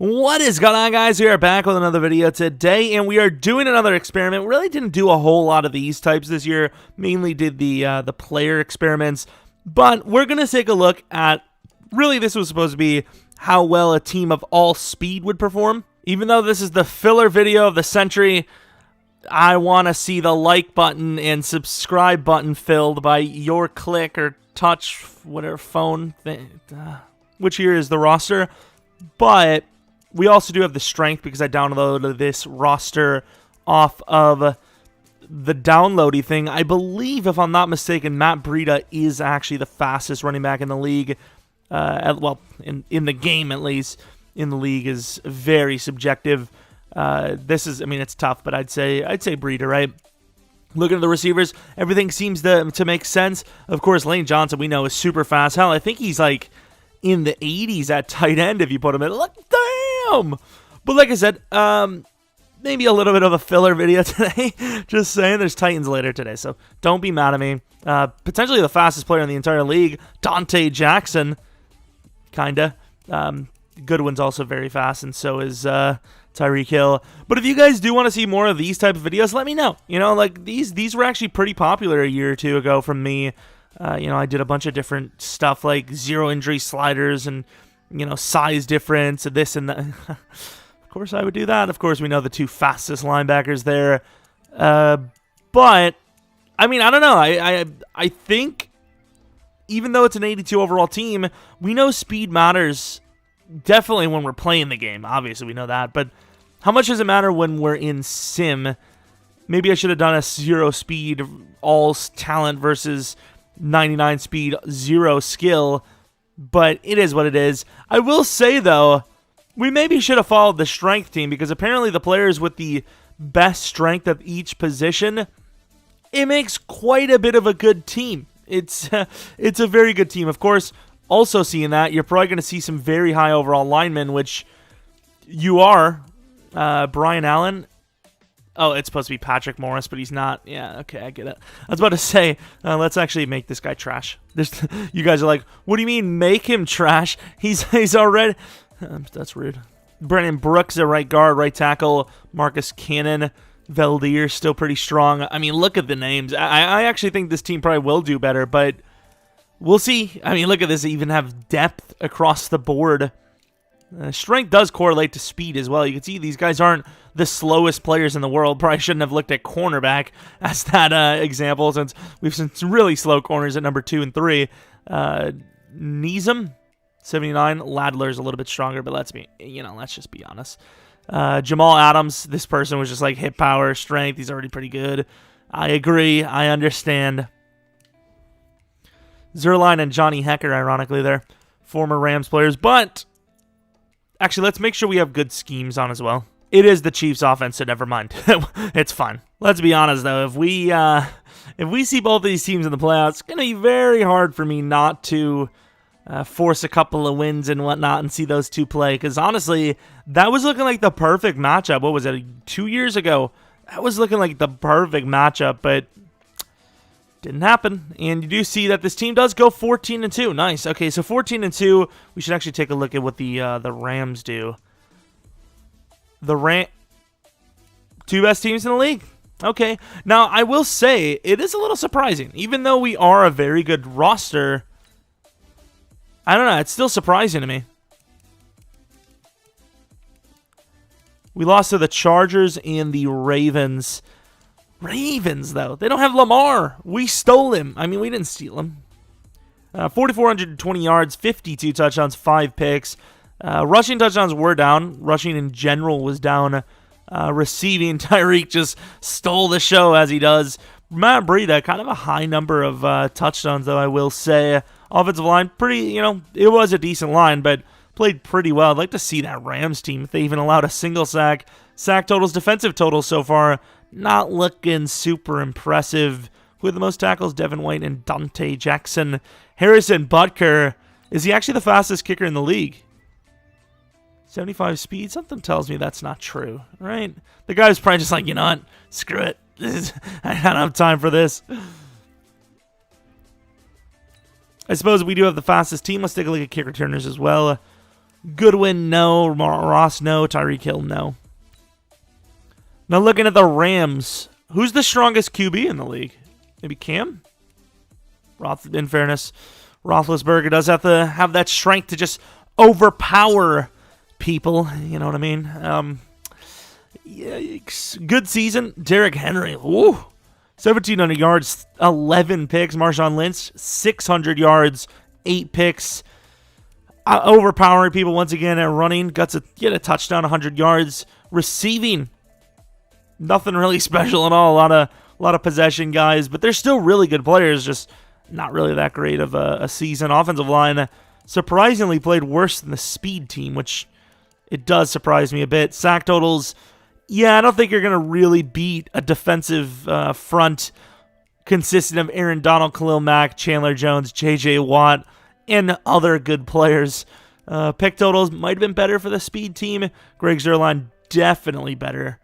What is going on, guys? We are back with another video today, and we are doing another experiment. We really didn't do a whole lot of these types this year. Mainly did the player experiments, but we're going to take a look at, really this was supposed to be how well a team of all speed would perform. Even though this is the filler video of the century, I want to see the like button and subscribe button filled by your click or touch, whatever phone thing. Which here is the roster, but we also do have the strength because I downloaded this roster off of the downloady thing. I believe, if I'm not mistaken, Matt Breida is actually the fastest running back in the league. In the game at least. In the league is very subjective. It's tough, but I'd say Breida, right? Looking at the receivers, everything seems to make sense. Of course, Lane Johnson, we know, is super fast. Hell, I think he's like in the 80s at tight end if you put him in. Look, damn! But like I said, maybe a little bit of a filler video today. Just saying, there's Titans later today, so don't be mad at me. Potentially the fastest player in the entire league, Dante Jackson, kinda. Goodwin's also very fast, and so is Tyreek Hill. But if you guys do want to see more of these type of videos, let me know. You know, like these were actually pretty popular a year or two ago from me. I did a bunch of different stuff like zero injury sliders and, size difference and this and that. Of course I would do that. Of course we know the two fastest linebackers there. But, I mean, I don't know. I think even though it's an 82 overall team, we know speed matters definitely when we're playing the game. Obviously we know that. But how much does it matter when we're in sim? Maybe I should have done a 0 speed, all talent versus 99 speed, 0 skill, but it is what it is. I will say, though, we maybe should have followed the strength team because apparently the players with the best strength of each position, it makes quite a bit of a good team. It's a very good team. Of course, also seeing that, you're probably going to see some very high overall linemen, which you are. Brian Allen. Oh, it's supposed to be Patrick Morris, but he's not. Yeah, okay, I get it. I was about to say, let's actually make this guy trash. You guys are like, what do you mean make him trash? He's already... that's rude. Brandon Brooks at right guard, right tackle. Marcus Cannon. Veldier still pretty strong. I mean, look at the names. I actually think this team probably will do better, but we'll see. I mean, look at this. They even have depth across the board. Strength does correlate to speed as well. You can see these guys aren't the slowest players in the world. Probably shouldn't have looked at cornerback as that example, since we've seen some really slow corners at number 2 and 3. Neeson, 79. Ladler's a little bit stronger, but let's just be honest. Jamal Adams, this person was just like hit power, strength. He's already pretty good. I agree. I understand. Zerline and Johnny Hecker, ironically, they're former Rams players, but actually, let's make sure we have good schemes on as well. It is the Chiefs' offense, so never mind. It's fun. Let's be honest, though. If we see both of these teams in the playoffs, it's going to be very hard for me not to force a couple of wins and whatnot and see those two play. Because honestly, that was looking like the perfect matchup. What was it, 2 years ago? That was looking like the perfect matchup, but didn't happen. And you do see that this team does go 14-2. Nice. Okay, so 14-2. We should actually take a look at what the Rams do. The two best teams in the league. Okay. Now, I will say, it is a little surprising. Even though we are a very good roster, I don't know, it's still surprising to me. We lost to the Chargers and the Ravens. Ravens, though. They don't have Lamar. We stole him. I mean, we didn't steal him. 4,420 yards, 52 touchdowns, 5 picks. Rushing touchdowns were down. Rushing in general was down. Receiving, Tyreek just stole the show as he does. Matt Breida, kind of a high number of touchdowns, though, I will say. Offensive line, pretty, it was a decent line, but played pretty well. I'd like to see that Rams team, if they even allowed a single sack. Sack totals, defensive totals so far, not looking super impressive. Who had the most tackles? Devin White and Dante Jackson. Harrison Butker, is he actually the fastest kicker in the league? 75 speed? Something tells me that's not true, right? The guy was probably just like, you know what? Screw it. I don't have time for this. I suppose we do have the fastest team. Let's take a look at kick returners as well. Goodwin, no. Ross, no. Tyreek Hill, no. Now looking at the Rams, who's the strongest QB in the league? Maybe Cam? In fairness, Roethlisberger does have to have that strength to just overpower people. You know what I mean? Yeah, good season. Derrick Henry, 1,700 yards, 11 picks. Marshawn Lynch, 600 yards, 8 picks. Overpowering people once again at running. Got to get a touchdown, 100 yards. Receiving, nothing really special at all. A lot of possession guys, but they're still really good players. Just not really that great of a season. Offensive line surprisingly played worse than the speed team, which it does surprise me a bit. Sack totals, yeah, I don't think you're going to really beat a defensive front consisting of Aaron Donald, Khalil Mack, Chandler Jones, J.J. Watt, and other good players. Pick totals might have been better for the speed team. Greg Zuerlein definitely better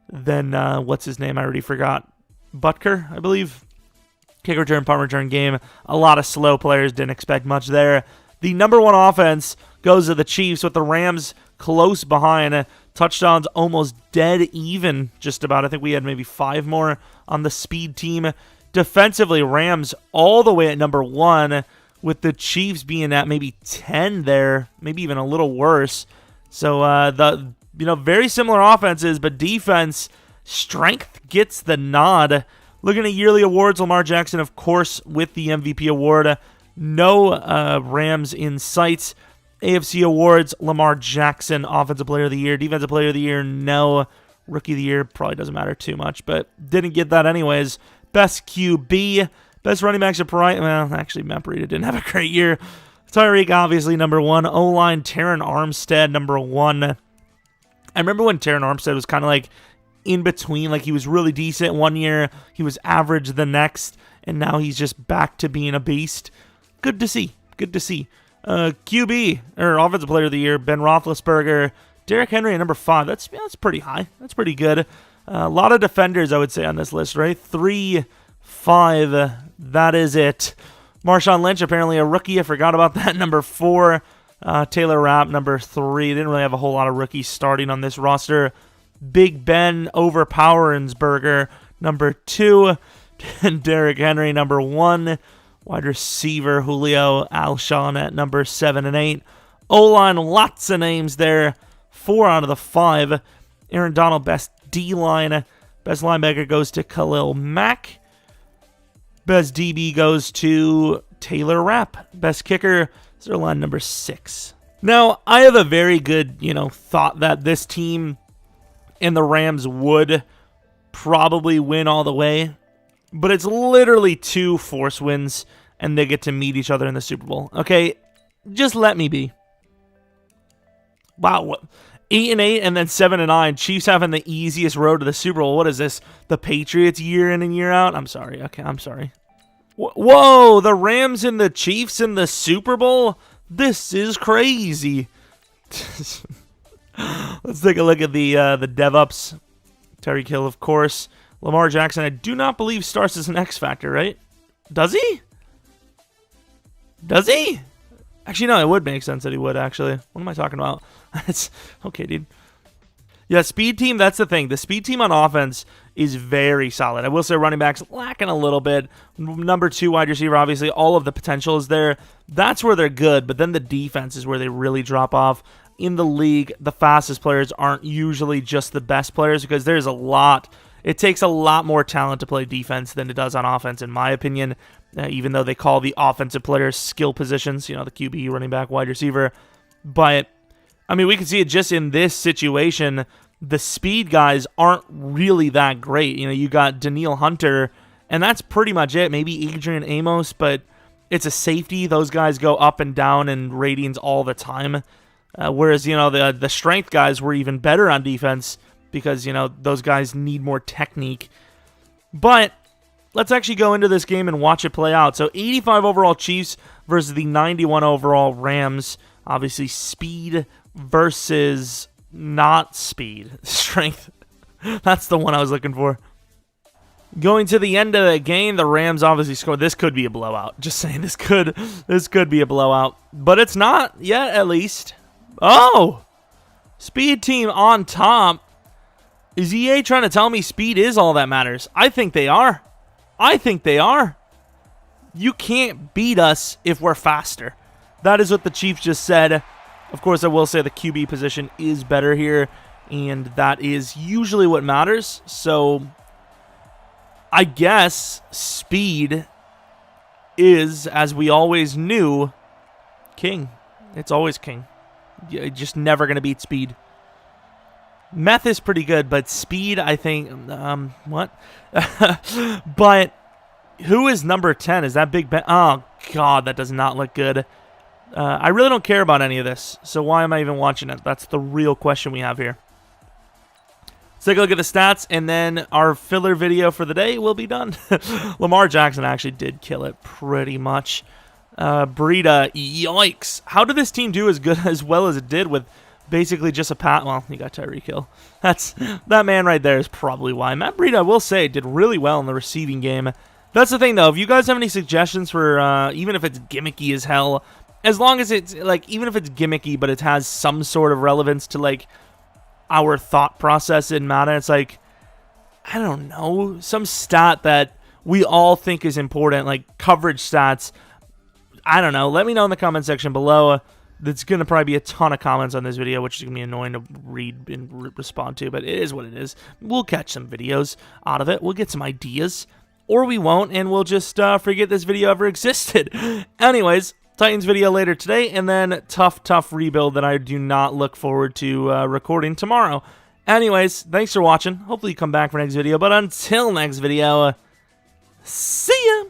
than, what's his name? I already forgot. Butker, I believe. Kick return, punt return game. A lot of slow players. Didn't expect much there. The number one offense goes to the Chiefs with the Rams close behind. Touchdowns almost dead even, just about. I think we had maybe 5 more on the speed team. Defensively, Rams all the way at number 1, with the Chiefs being at maybe 10 there, maybe even a little worse. So very similar offenses, but defense strength gets the nod. Looking at yearly awards, Lamar Jackson, of course, with the MVP award. No Rams in sight. AFC awards, Lamar Jackson, Offensive Player of the Year. Defensive Player of the Year, no. Rookie of the Year, probably doesn't matter too much, but didn't get that anyways. Best QB, best running back, well, actually, Matt Breida didn't have a great year. Tyreek, obviously, number 1. O-line, Terron Armstead, number 1. I remember when Terron Armstead was kind of like in between, like he was really decent one year, he was average the next, and now he's just back to being a beast. Good to see. QB, or Offensive Player of the Year, Ben Roethlisberger. Derrick Henry at number 5. That's pretty high. That's pretty good. A lot of defenders, I would say, on this list, right? 3, 5, that is it. Marshawn Lynch, apparently a rookie. I forgot about that. Number 4. Taylor Rapp, number 3. Didn't really have a whole lot of rookies starting on this roster. Big Ben Overpowerensberger, number 2. And Derrick Henry, number 1. Wide receiver Julio Alshon at number 7 and 8. O-line, lots of names there. 4 out of the 5. Aaron Donald, best D-line. Best linebacker goes to Khalil Mack. Best DB goes to Taylor Rapp. Best kicker, Zuerlein, number 6. Now, I have a very good, thought that this team and the Rams would probably win all the way. But it's literally 2 force wins, and they get to meet each other in the Super Bowl. Okay, just let me be. Wow, 8-8 and then 7-9. Chiefs having the easiest road to the Super Bowl. What is this? The Patriots year in and year out? I'm sorry. Okay, I'm sorry. Whoa, the Rams and the Chiefs in the Super Bowl? This is crazy. Let's take a look at the DevUps. Tyreek Hill, of course. Lamar Jackson, I do not believe starts as an X Factor, right? Does he? Actually, no, it would make sense that he would, actually. What am I talking about? It's okay, dude. Yeah, speed team, that's the thing. The speed team on offense is very solid. I will say running backs lacking a little bit. Number 2 wide receiver, obviously, all of the potential is there. That's where they're good, but then the defense is where they really drop off. In the league, the fastest players aren't usually just the best players because there's a lot. It takes a lot more talent to play defense than it does on offense, in my opinion, even though they call the offensive players skill positions, the QB, running back, wide receiver. But, I mean, we can see it just in this situation. The speed guys aren't really that great. You got Danielle Hunter, and that's pretty much it. Maybe Adrian Amos, but it's a safety. Those guys go up and down in ratings all the time. Whereas, the strength guys were even better on defense because, those guys need more technique. But let's actually go into this game and watch it play out. So 85 overall Chiefs versus the 91 overall Rams. Obviously, speed versus not speed. Strength. That's the one I was looking for. Going to the end of the game, the Rams obviously scored. This could be a blowout. Just saying, this could be a blowout. But it's not yet, at least. Oh! Speed team on top. Is EA trying to tell me speed is all that matters? I think they are. I think they are. You can't beat us if we're faster. That is what the Chiefs just said. Of course, I will say the QB position is better here, and that is usually what matters. So, I guess speed is, as we always knew, king. It's always king. You're just never going to beat speed. Meth is pretty good, but speed, I think, what? But who is number 10? Is that Big Ben? Oh, God, that does not look good. I really don't care about any of this, so why am I even watching it? That's the real question we have here. Let's take a look at the stats, and then our filler video for the day will be done. Lamar Jackson actually did kill it pretty much. Breida, yikes. How did this team do as well as it did with basically just a pat? Well, you got Tyreek Hill. That man right there is probably why. Matt Breida, I will say, did really well in the receiving game. That's the thing, though. If you guys have any suggestions for, even if it's gimmicky as hell, as long as it's, like, even if it's gimmicky, but it has some sort of relevance to, like, our thought process in Madden, it's like, I don't know, some stat that we all think is important, like coverage stats. I don't know. Let me know in the comment section below. There's going to probably be a ton of comments on this video, which is going to be annoying to read and respond to, but it is what it is. We'll catch some videos out of it. We'll get some ideas, or we won't, and we'll just forget this video ever existed. Anyways, Titans video later today, and then tough rebuild that I do not look forward to recording tomorrow. Anyways, thanks for watching. Hopefully you come back for next video, but until next video, see ya!